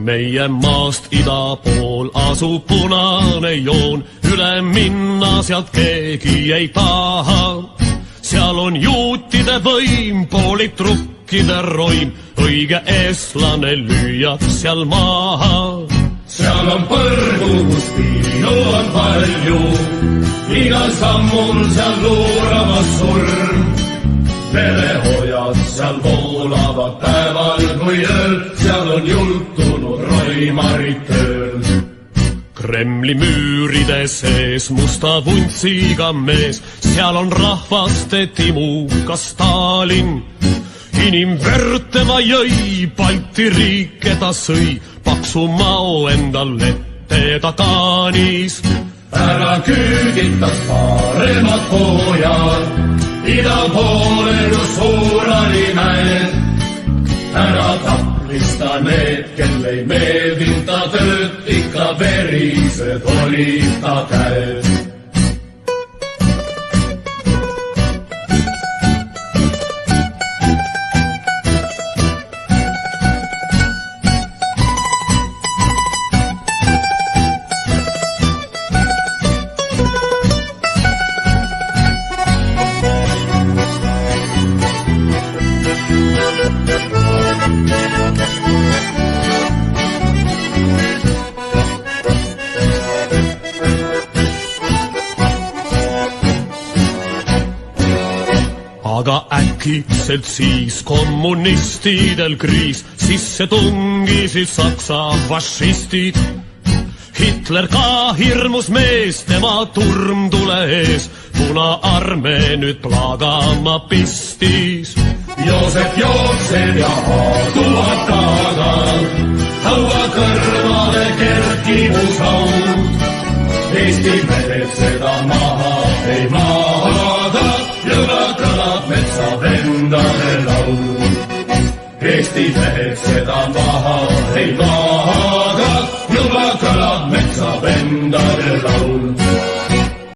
meie maast ida pool asub punane joon, üle minna sealt keegi ei taha. seal on juutide võim, politrukide roim, õige eestlane lüüab seal maha. seal on põrgu, kus piinu on palju, igal sammul seal luuramas surm. Verehojad seal voolavad päeval kui ööl, seal on jultunud roimarid tööl. Kremli müüride sees musta vuntsiga mees, seal on rahvaste timuka Stalin. Inimverd tema jõi, Balti riike ta sõi, paksu mao endal ette ta kaanis. ära küüditas paremad pojad, ida poole kus Uurali mäed. ära taplista need, kel ei meeldinud ta tööd, ikka verised olid ta käed. aga äkitselt siis kommunistidel kriis, sisse tungisid Saksa fašistid. Hitler ka hirmus mees, tema turmtule ees, Punaarmee nüüd plaagama pistis. Joosep jookseb ja haatuvad taga, haua kõrvale kerkimus haud. Eesti mehed seda maha ei maada, juba kõlab metsavendade laul. Eesti mehed seda maha ei maada, juba kõlab metsavendade laul.